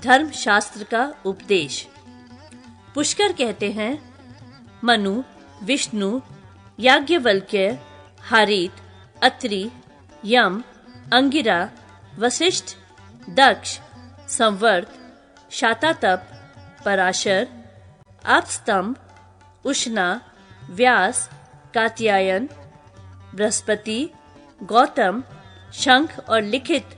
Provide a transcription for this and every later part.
धर्म शास्त्र का उपदेश। पुष्कर कहते हैं, मनु, विष्णु, याज्ञवल्क्य, हारीत, अत्रि, यम, अंगिरा, वशिष्ठ, दक्ष, संवर्त, शातातप, पराशर, आपस्तंभ, उष्णा, व्यास, कात्यायन, बृहस्पति, गौतम, शंख और लिखित,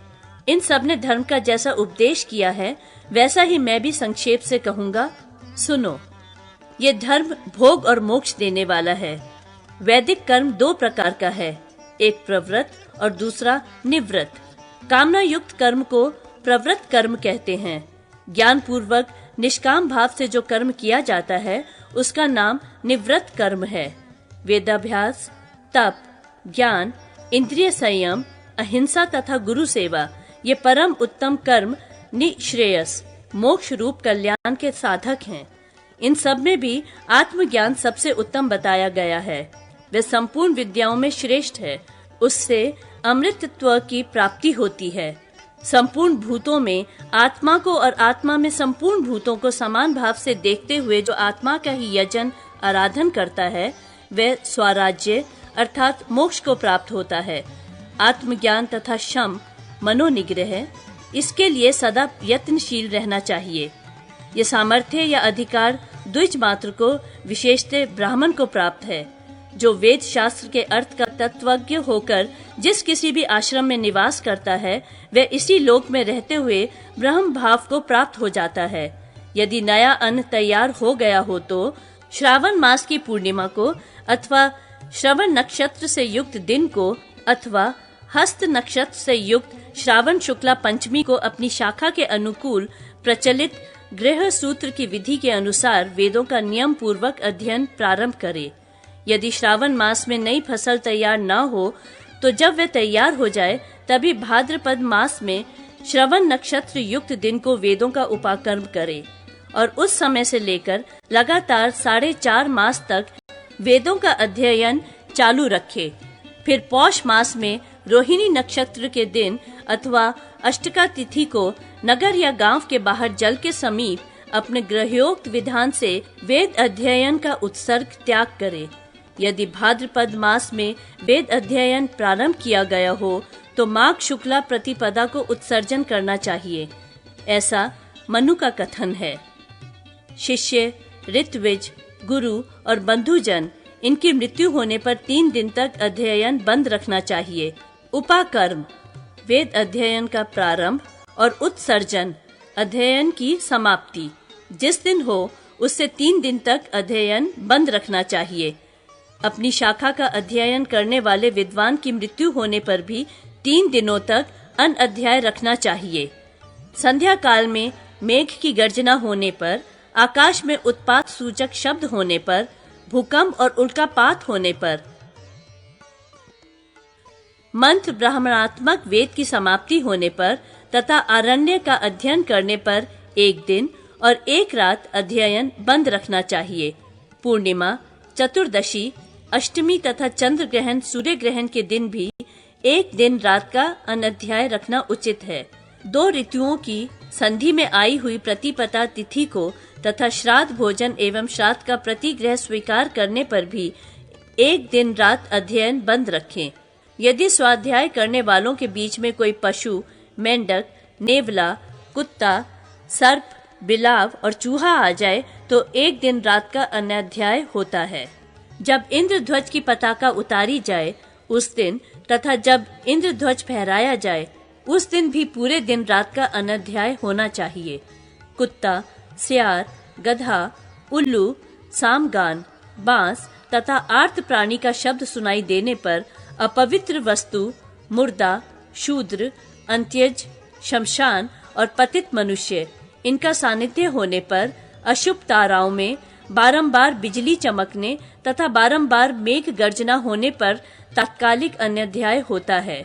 इन सब ने धर्म का जैसा उपदेश किया है वैसा ही मैं भी संक्षेप से कहूंगा। सुनो, ये धर्म भोग और मोक्ष देने वाला है। वैदिक कर्म दो प्रकार का है, एक प्रवृत्त और दूसरा निवृत्त। कामना युक्त कर्म को प्रवृत्त कर्म कहते हैं। ज्ञान पूर्वक निष्काम भाव से जो कर्म किया जाता है उसका नाम निवृत्त कर्म है। वेदाभ्यास, तप, ज्ञान, इंद्रिय संयम, अहिंसा तथा गुरु सेवा ये परम उत्तम कर्म निश्रेयस मोक्ष रूप कल्याण के साधक हैं। इन सब में भी आत्मज्ञान सबसे उत्तम बताया गया है। वे संपूर्ण विद्याओं में श्रेष्ठ है। उससे अमृतत्व की प्राप्ति होती है। संपूर्ण भूतों में आत्मा को और आत्मा में संपूर्ण भूतों को समान भाव से देखते हुए जो आत्मा का ही यजन आराधन करता है वह स्वराज्य अर्थात मोक्ष को प्राप्त होता है। आत्मज्ञान तथा शम मनोनिग्रह, इसके लिए सदा यत्नशील रहना चाहिए। ये सामर्थ्य या अधिकार द्विज मात्र को विशेषतः ब्राह्मण को प्राप्त है, जो वेद शास्त्र के अर्थ का तत्वज्ञ होकर जिस किसी भी आश्रम में निवास करता है वह इसी लोक में रहते हुए ब्रह्म भाव को प्राप्त हो जाता है। यदि नया अन्न तैयार हो गया हो तो श्रावण मास की पूर्णिमा को अथवा श्रवण नक्षत्र से युक्त दिन को अथवा हस्त नक्षत्र से युक्त श्रावण शुक्ला पंचमी को अपनी शाखा के अनुकूल प्रचलित गृह सूत्र की विधि के अनुसार वेदों का नियम पूर्वक अध्ययन प्रारंभ करे। यदि श्रावण मास में नई फसल तैयार न हो तो जब वह तैयार हो जाए तभी भाद्रपद मास में श्रवण नक्षत्र युक्त दिन को वेदों का उपाकर्म करे और उस समय से लेकर लगातार 4.5 मास तक वेदों का अध्ययन चालू रखे। फिर पौष मास में रोहिणी नक्षत्र के दिन अथवा अष्टका तिथि को नगर या गांव के बाहर जल के समीप अपने ग्रहोक्त विधान से वेद अध्ययन का उत्सर्ग त्याग करे। यदि भाद्रपद मास में वेद अध्ययन प्रारंभ किया गया हो तो माघ शुक्ला प्रतिपदा को उत्सर्जन करना चाहिए। ऐसा मनु का कथन है। शिष्य, ऋत्विज, गुरु और बंधुजन इनकी मृत्यु होने पर 3 दिन तक अध्ययन बंद रखना चाहिए। उपाकर्म, वेद अध्ययन का प्रारंभ और उत्सर्जन, अध्ययन की समाप्ति, जिस दिन हो उससे 3 दिन तक अध्ययन बंद रखना चाहिए। अपनी शाखा का अध्ययन करने वाले विद्वान की मृत्यु होने पर भी 3 दिनों तक अनअध्याय रखना चाहिए। संध्या काल में मेघ की गर्जना होने पर, आकाश में उत्पात सूचक शब्द होने पर, भूकंप और उल्कापात होने पर, मंत्र ब्राह्मणात्मक वेद की समाप्ति होने पर तथा आरण्य का अध्ययन करने पर 1 दिन और 1 रात अध्ययन बंद रखना चाहिए। पूर्णिमा, चतुर्दशी, अष्टमी तथा चंद्र ग्रहण, सूर्य ग्रहण के दिन भी 1 दिन रात का अनध्याय रखना उचित है। 2 ऋतुओं की संधि में आई हुई प्रतिपदा तिथि को तथा श्राद्ध भोजन एवं श्राद्ध का प्रतिग्रह स्वीकार करने पर भी 1 दिन रात अध्ययन बंद रखें। यदि स्वाध्याय करने वालों के बीच में कोई पशु, मेंढक, नेवला, कुत्ता, सर्प, बिलाव और चूहा आ जाए तो 1 दिन रात का अनध्याय होता है। जब इंद्रध्वज की पताका उतारी जाए उस दिन तथा जब इंद्रध्वज फहराया जाए उस दिन भी पूरे दिन रात का अनध्याय होना चाहिए। कुत्ता, सियार, गधा, उल्लू, सामगान, बांस तथा आर्त प्राणी का शब्द सुनाई देने पर अपवित्र वस्तु, मुर्दा, शूद्र, अंत्यज, शमशान और पतित मनुष्य, इनका सानिध्य होने पर, अशुभ ताराओं में बारंबार बिजली चमकने तथा बारंबार मेघ गर्जना होने पर तात्कालिक अनध्याय होता है।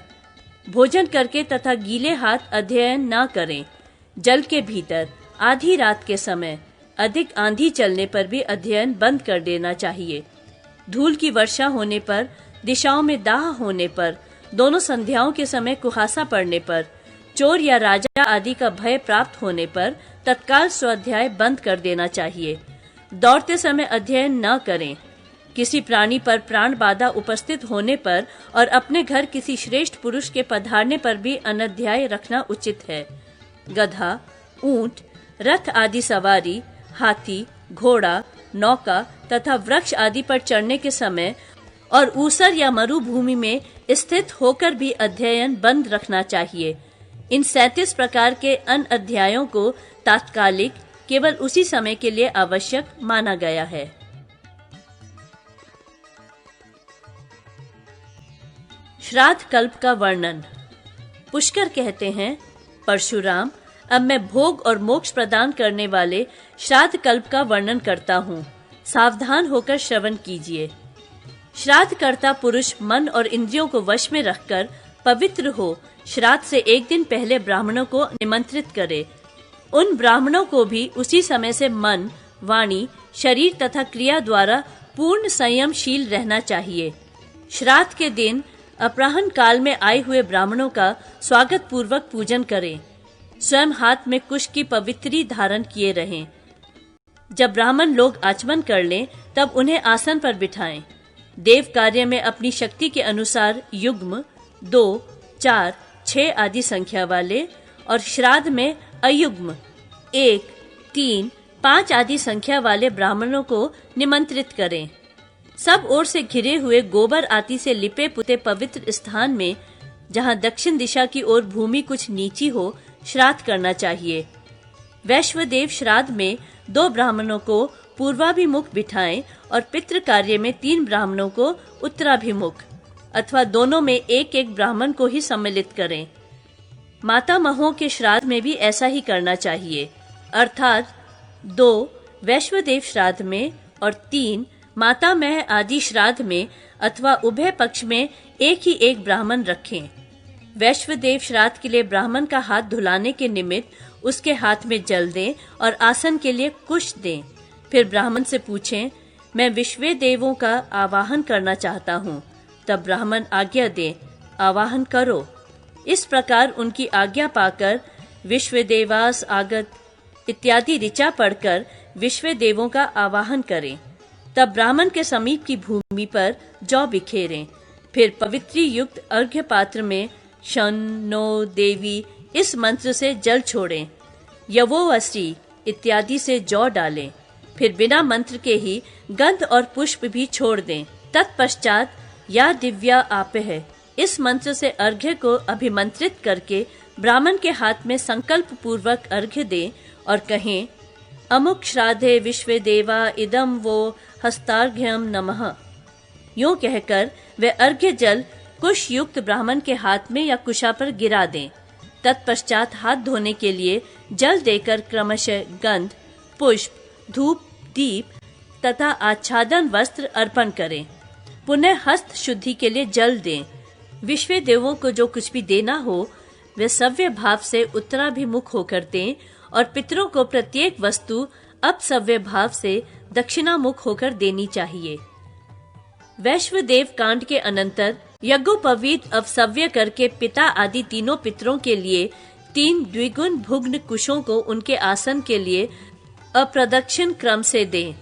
भोजन करके तथा गीले हाथ अध्ययन न करें। जल के भीतर आधी रात के समय अधिक आंधी चलने पर भी अध्ययन बंद कर देना चाहिए। धूल की वर्षा होने पर, दिशाओं में दाह होने पर, दोनों संध्याओं के समय कुहासा पड़ने पर, चोर या राजा आदि का भय प्राप्त होने पर तत्काल स्वाध्याय बंद कर देना चाहिए। दौड़ते समय अध्ययन न करें। किसी प्राणी पर प्राण बाधा उपस्थित होने पर और अपने घर किसी श्रेष्ठ पुरुष के पधारने पर भी अनध्याय रखना उचित है। गधा, ऊंट, रथ आदि सवारी, हाथी, घोड़ा, नौका तथा वृक्ष आदि पर चढ़ने के समय और ऊसर या मरुभूमि में स्थित होकर भी अध्ययन बंद रखना चाहिए। इन 37 प्रकार के अनअध्यायों को तात्कालिक केवल उसी समय के लिए आवश्यक माना गया है। श्राद्ध कल्प का वर्णन। पुष्कर कहते हैं, परशुराम, अब मैं भोग और मोक्ष प्रदान करने वाले श्राद्ध कल्प का वर्णन करता हूँ। सावधान होकर श्रवण कीजिए। श्राद्ध करता पुरुष मन और इंद्रियों को वश में रखकर पवित्र हो श्राद्ध से एक दिन पहले ब्राह्मणों को निमंत्रित करे। उन ब्राह्मणों को भी उसी समय से मन, वाणी, शरीर तथा क्रिया द्वारा पूर्ण संयमशील रहना चाहिए। श्राद्ध के दिन अपराह्न काल में आए हुए ब्राह्मणों का स्वागत पूर्वक पूजन करें। स्वयं हाथ में कुश की पवित्री धारण किए रहें। जब ब्राह्मण लोग आचमन कर लें तब उन्हें आसन पर बिठाएं। देव कार्य में अपनी शक्ति के अनुसार युग्म, 2, 4, 6 आदि संख्या वाले और श्राद्ध में अयुग्म 1, 3, 5 आदि संख्या वाले ब्राह्मणों को निमंत्रित करें। सब ओर से घिरे हुए गोबर आदि से लिपे पुते पवित्र स्थान में, जहां दक्षिण दिशा की ओर भूमि कुछ नीची हो, श्राद्ध करना चाहिए। वैश्वदेव श्राद्ध में 2 ब्राह्मणों को पूर्वाभिमुख बिठाएं और पितृ कार्य में 3 ब्राह्मणों को उत्तराभिमुख अथवा दोनों में एक ब्राह्मण को ही सम्मिलित करें। मातामहों के श्राद्ध में भी ऐसा ही करना चाहिए, अर्थात 2 वैश्वदेव श्राद्ध में और 3 मातामह आदि श्राद्ध में अथवा उभय पक्ष में एक ब्राह्मण रखें। वैश्वदेव श्राद्ध के लिए ब्राह्मण का हाथ धुलाने के निमित्त उसके हाथ में जल दें और आसन के लिए कुश दें। फिर ब्राह्मण से पूछें, मैं विश्वे देवों का आवाहन करना चाहता हूँ। तब ब्राह्मण आज्ञा दे, आवाहन करो। इस प्रकार उनकी आज्ञा पाकर विश्वदेवास आगत इत्यादि ऋचा पढ़कर विश्व देवों का आवाहन करें। तब ब्राह्मण के समीप की भूमि पर जौ बिखेरें। फिर पवित्री युक्त अर्घ्य पात्र में शन्नो देवी इस मंत्र से जल छोड़ें। यवोवसी इत्यादि से जौ डालें। फिर बिना मंत्र के ही गंध और पुष्प भी छोड़ दें। तत्पश्चात या दिव्या आपह इस मंत्र से अर्घ्य को अभिमंत्रित करके ब्राह्मण के हाथ में संकल्प पूर्वक अर्घ्य दें और कहें, अमुक श्राद्धे विश्व देवा इदम वो हस्तार्घ्यम नमः। यूं कहकर वे अर्घ्य जल कुश युक्त ब्राह्मण के हाथ में या कुशा पर गिरा दें। तत्पश्चात हाथ धोने के लिए जल देकर क्रमशः गंध, पुष्प, धूप, दीप तथा आच्छादन वस्त्र अर्पण करें। पुनः हस्त शुद्धि के लिए जल दें। विश्व देवों को जो कुछ भी देना हो वे सव्य भाव से उत्तराभिमुख होकर दें और पितरों को प्रत्येक वस्तु अपसव्य भाव से दक्षिणामुख होकर देनी चाहिए। वैश्वदेव कांड के अनंतर यज्ञोपवीत अवसव्य करके पिता आदि तीनों पितरों के लिए 3 द्विगुण भुग्न कुशों को उनके आसन के लिए अप्रदक्षिण क्रम से दें।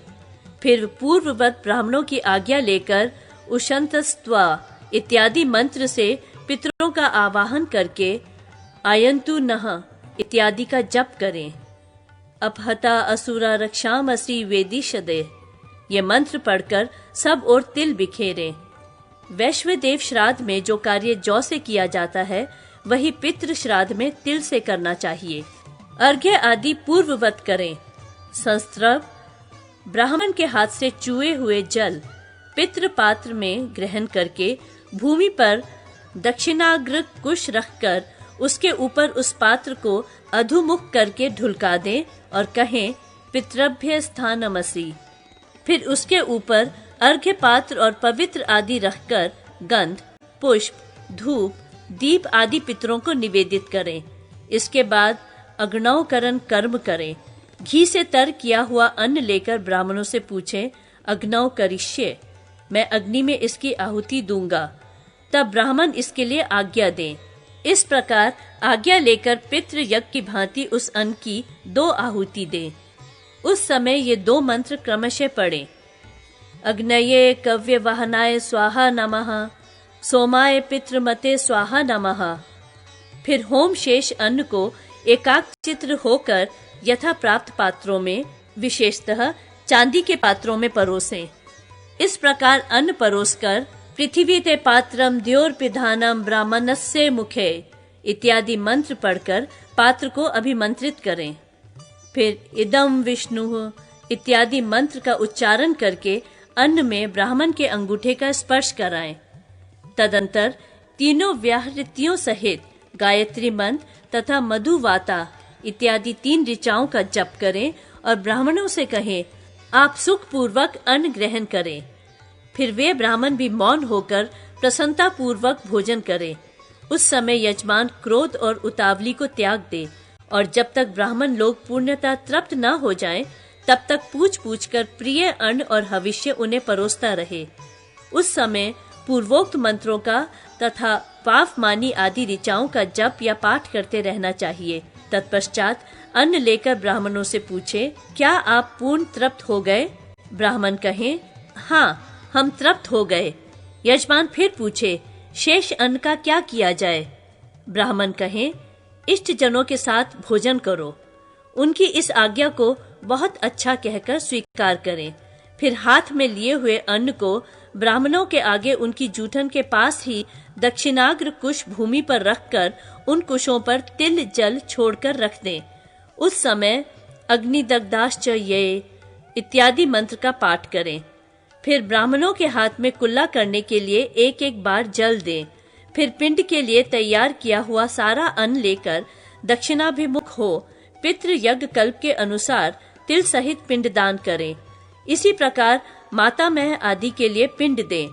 फिर पूर्ववत ब्राह्मणों की आज्ञा लेकर उशंतस्त्वा इत्यादि मंत्र से पितरों का आवाहन करके आयन्तु नः इत्यादि का जप करें। अपहता असुरा रक्षामसि वेदिशदे ये मंत्र पढ़कर सब ओर तिल बिखेरें। वैश्वदेव श्राद्ध में जो कार्य जौ से किया जाता है वही पितृ श्राद्ध में तिल से करना चाहिए। अर्घ्य आदि पूर्ववत करें। संस्त्रव ब्राह्मण के हाथ से चुए हुए जल पितृ पात्र में ग्रहण करके भूमि पर दक्षिणाग्र कुश रखकर उसके ऊपर उस पात्र को अधोमुख करके ढुलका दें और कहें, पितृभ्य स्थानमसि। फिर उसके ऊपर अर्घ्य पात्र और पवित्र आदि रखकर गंध, पुष्प, धूप, दीप आदि पितरों को निवेदित करें। इसके बाद अग्नौकरण कर्म करें। घी से तर किया हुआ अन्न लेकर ब्राह्मणों से पूछें, अग्नौ करिष्ये, मैं अग्नि में इसकी आहुति दूंगा। तब ब्राह्मण इसके लिए आज्ञा दें। इस प्रकार आज्ञा लेकर पितृ यज्ञ की भांति उस अन्न की 2 आहुति दें। उस समय ये 2 मंत्र क्रमशः पढ़ें। अग्नये कव्य वाहनाय स्वाहा नमः, सोमाय पितृमते स्वाहा नमः। फिर होम शेष अन्न को एकाग्रचित्त होकर यथा प्राप्त पात्रों में, विशेषतः चांदी के पात्रों में परोसें। इस प्रकार अन्न परोसकर पृथ्वी ते पात्रम द्योर्पिधानम ब्राह्मणस्य मुखे इत्यादि मंत्र पढ़कर पात्र को अभिमंत्रित करें। फिर इदम विष्णु इत्यादि मंत्र का उच्चारण करके अन्न में ब्राह्मण के अंगूठे का स्पर्श कराएं। तदंतर तीनों व्याहृतियों सहित गायत्री मंत्र तथा मधुवाता इत्यादि 3 ऋचाओं का जप करें और ब्राह्मणों से कहें, आप सुख पूर्वक अन्न ग्रहण करें। फिर वे ब्राह्मण भी मौन होकर प्रसन्नता पूर्वक भोजन करें। उस समय यजमान क्रोध और उतावली को त्याग दे और जब तक ब्राह्मण लोग पूर्णतः तृप्त न हो जाएं, तब तक पूछ पूछ कर प्रिय अन्न और हविष्य उन्हें परोसता रहे। उस समय पूर्वोक्त मंत्रों का तथा पावमानी आदि ऋचाओं का जप या पाठ करते रहना चाहिए। तत्पश्चात अन्न लेकर ब्राह्मणों से पूछे, क्या आप पूर्ण तृप्त हो गए? ब्राह्मण कहें, हाँ, हम तृप्त हो गए। यजमान फिर पूछे, शेष अन्न का क्या किया जाए? ब्राह्मण कहें, इष्ट जनों के साथ भोजन करो। उनकी इस आज्ञा को बहुत अच्छा कहकर स्वीकार करें। फिर हाथ में लिए हुए अन्न को ब्राह्मणों के आगे उनकी जूठन के पास ही दक्षिणाग्र कुश भूमि पर रखकर उन कुशों पर तिल जल छोड़कर रख दें। उस समय अग्निदग्धाश्च ये इत्यादि मंत्र का पाठ करें। फिर ब्राह्मणों के हाथ में कुल्ला करने के लिए 1-1 बार जल दें। फिर पिंड के लिए तैयार किया हुआ सारा अन्न लेकर दक्षिणाभिमुख हो पितृ यज्ञ कल्प के अनुसार तिल सहित पिंड दान करें। इसी प्रकार मातामह आदि के लिए पिंड दें।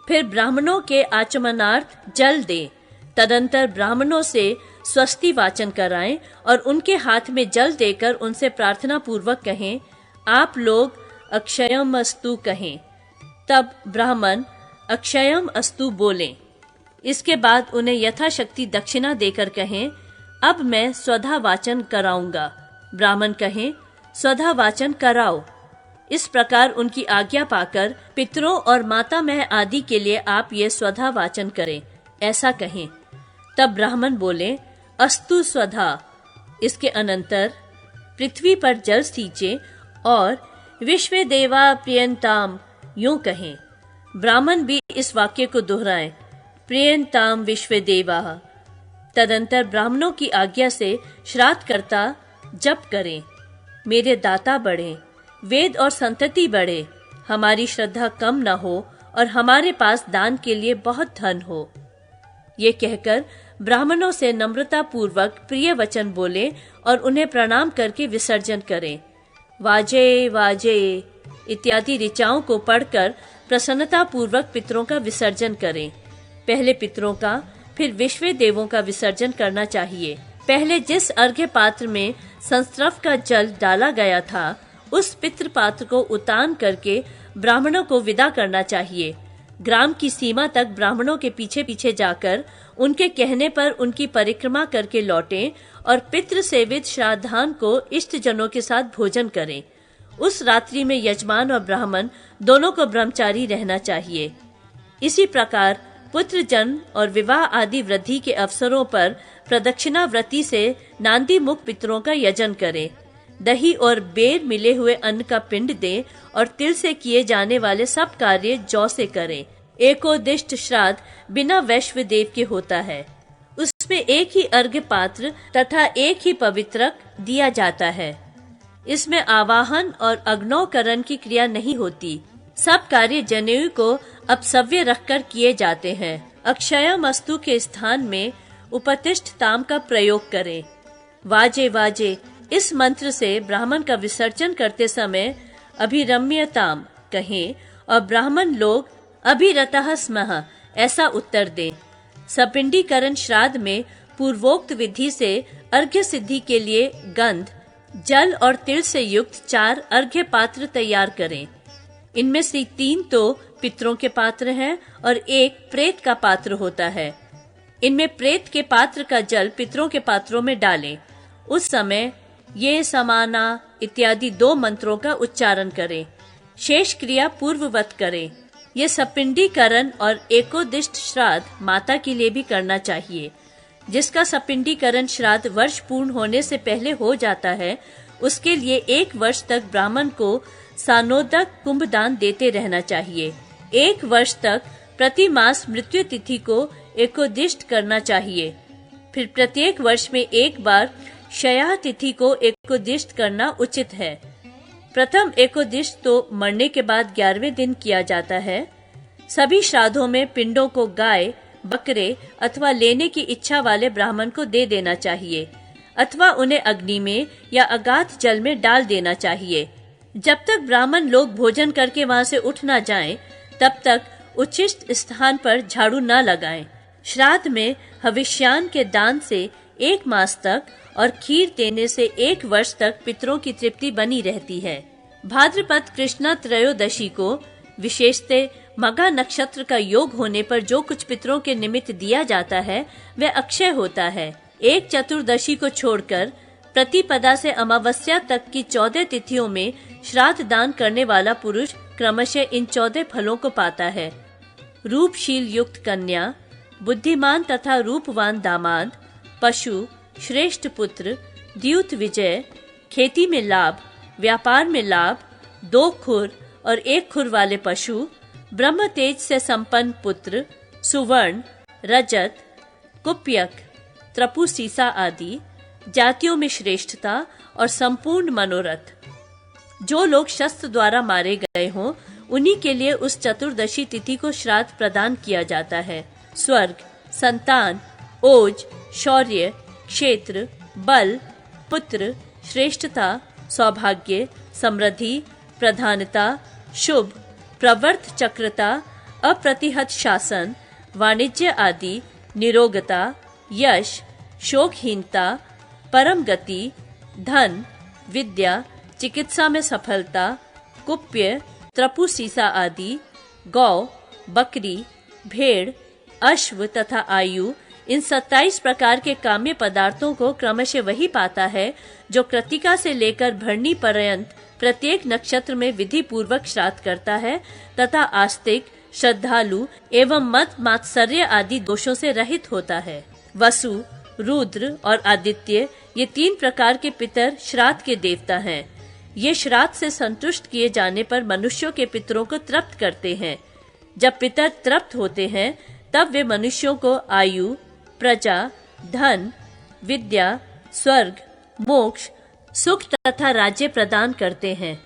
फिर ब्राह्मणों के आचमनार्थ जल दें। तदंतर ब्राह्मणों से स्वस्ति वाचन कराएं और उनके हाथ में जल देकर उनसे प्रार्थना पूर्वक कहें, आप लोग अक्षयम अस्तु कहें। तब ब्राह्मण अक्षयम अस्तु बोलें। इसके बाद उन्हें यथाशक्ति दक्षिणा देकर कहें, अब मैं स्वधा वाचन कराऊंगा। ब्राह्मण कहें, स्वधा वाचन कराओ। इस प्रकार उनकी आज्ञा पाकर पितरों और मातामह आदि के लिए आप ये स्वधा वाचन करें, ऐसा कहें। तब ब्राह्मण बोले, अस्तु स्वधा। इसके अनंतर पृथ्वी पर जल सींचे और विश्वे देवा प्रियंताम यूं कहें। ब्राह्मण भी इस वाक्य को दोहराएं, प्रियंताम विश्वे देवा। तदंतर ब्राह्मणों की आज्ञा से श्राद्ध करता जप करें, मेरे दाता बढ़े, वेद और संतति बढ़े, हमारी श्रद्धा कम न हो और हमारे पास दान के लिए बहुत धन हो। ये कहकर ब्राह्मणों से नम्रता पूर्वक प्रिय वचन बोले और उन्हें प्रणाम करके विसर्जन करें। वाजे वाजे इत्यादि ऋचाओं को पढ़कर प्रसन्नता पूर्वक पितरों का विसर्जन करें। पहले पितरों का, फिर विश्व देवों का विसर्जन करना चाहिए। पहले जिस अर्घ्य पात्र में संस्त्रव का जल डाला गया था, उस पितृ पात्र को उतान करके ब्राह्मणों को विदा करना चाहिए। ग्राम की सीमा तक ब्राह्मणों के पीछे पीछे जाकर उनके कहने पर उनकी परिक्रमा करके लौटें और पितृ सेवित श्राद्धान को इष्ट जनों के साथ भोजन करें। उस रात्रि में यजमान और ब्राह्मण दोनों को ब्रह्मचारी रहना चाहिए। इसी प्रकार पुत्र जन्म और विवाह आदि वृद्धि के अवसरों पर प्रदक्षिणा व्रती से नांदी मुख पितरों का यजन करें। दही और बेर मिले हुए अन्न का पिंड दें और तिल से किए जाने वाले सब कार्य जौ से करें। एकोदिष्ट श्राद्ध बिना वैश्व देव के होता है। उसमें एक ही अर्घ्य पात्र तथा एक ही पवित्रक दिया जाता है। इसमें आवाहन और अग्नौकरण की क्रिया नहीं होती। सब कार्य जनेऊ को अपसव्य रखकर किए जाते हैं। अक्षयमस्तु के स्थान में उपतिष्ठ ताम का प्रयोग करें। वाजे वाजे इस मंत्र से ब्राह्मण का विसर्जन करते समय अभिरम्यताम कहें और ब्राह्मण लोग अभिरतः स्मः ऐसा उत्तर दें। सपिंडीकरण श्राद्ध में पूर्वोक्त विधि से अर्घ्य सिद्धि के लिए गंध, जल और तिल से युक्त 4 अर्घ्य पात्र तैयार करें। इनमें से 3 तो पितरों के पात्र हैं और 1 प्रेत का पात्र होता है। इनमें प्रेत के पात्र का जल पितरों के पात्रों में डालें। उस समय ये समाना इत्यादि 2 मंत्रों का उच्चारण करें। शेष क्रिया पूर्ववत करें। ये सपिंडीकरण और एकोदिष्ट श्राद्ध माता के लिए भी करना चाहिए। जिसका सपिंडीकरण श्राद्ध वर्ष पूर्ण होने से पहले हो जाता है, उसके लिए 1 वर्ष तक ब्राह्मण को सानोदक कुंभदान देते रहना चाहिए। 1 वर्ष तक प्रति मास मृत्यु तिथि को एकोदिष्ट करना चाहिए। फिर प्रत्येक वर्ष में 1 बार शया तिथि को एकोदिष्ट करना उचित है। प्रथम एकोदिष्ट तो मरने के बाद 11वें दिन किया जाता है। सभी श्राद्धों में पिंडों को गाय, बकरे अथवा लेने की इच्छा वाले ब्राह्मण को दे देना चाहिए अथवा उन्हें अग्नि में या अगाध जल में डाल देना चाहिए। जब तक ब्राह्मण लोग भोजन करके वहां से उठ न जाएं, तब तक उचित स्थान पर झाड़ू न लगाएं। श्राद्ध में हविष्यान के दान से 1 मास तक और खीर देने से 1 वर्ष तक पितरों की तृप्ति बनी रहती है। भाद्रपद कृष्णा त्रयोदशी को विशेषतः मघा नक्षत्र का योग होने पर जो कुछ पितरों के निमित्त दिया जाता है वह अक्षय होता है। 1 चतुर्दशी को छोड़कर प्रतिपदा से अमावस्या तक की 14 तिथियों में श्राद्ध दान करने वाला पुरुष क्रमशः इन 14 फलों को पाता है। रूपशील युक्त कन्या, बुद्धिमान तथा रूपवान दामाद, पशु, श्रेष्ठ पुत्र, द्यूत विजय, खेती में लाभ, व्यापार में लाभ, 2 खुर और 1 खुर वाले पशु, ब्रह्म तेज से संपन्न पुत्र, सुवर्ण, रजत, कुप्यक, त्रपु सीसा आदि, जातियों में श्रेष्ठता और संपूर्ण मनोरथ। जो लोग शस्त्र द्वारा मारे गए हों, उन्हीं के लिए उस चतुर्दशी तिथि को श्राद्ध प्रदान किया जाता है। स्वर्ग, संतान, ओज, शौर्य, क्षेत्र, बल, पुत्र, श्रेष्ठता, सौभाग्य, समृद्धि, प्रधानता, शुभ, प्रवर्त चक्रता, अप्रतिहत शासन, वाणिज्य आदि, निरोगता, यश, शोकहीनता, परम गति, धन, विद्या, चिकित्सा में सफलता, कुप्य, त्रपु सीसा आदि, गौ, बकरी, भेड़, अश्व तथा आयु, इन 27 प्रकार के काम्य पदार्थों को क्रमशः वही पाता है जो कृतिका से लेकर भरणी पर्यंत प्रत्येक नक्षत्र में विधि पूर्वक श्राद्ध करता है तथा आस्तिक, श्रद्धालु एवं मत मात्सर्य आदि दोषों से रहित होता है। वसु, रुद्र और आदित्य ये 3 प्रकार के पितर श्राद्ध के देवता हैं। ये श्राद्ध से संतुष्ट किए जाने पर मनुष्यों के पितरों को तृप्त करते हैं। जब पितर तृप्त होते हैं तब वे मनुष्यों को आयु, प्रजा, धन, विद्या, स्वर्ग, मोक्ष, सुख तथा राज्य प्रदान करते हैं।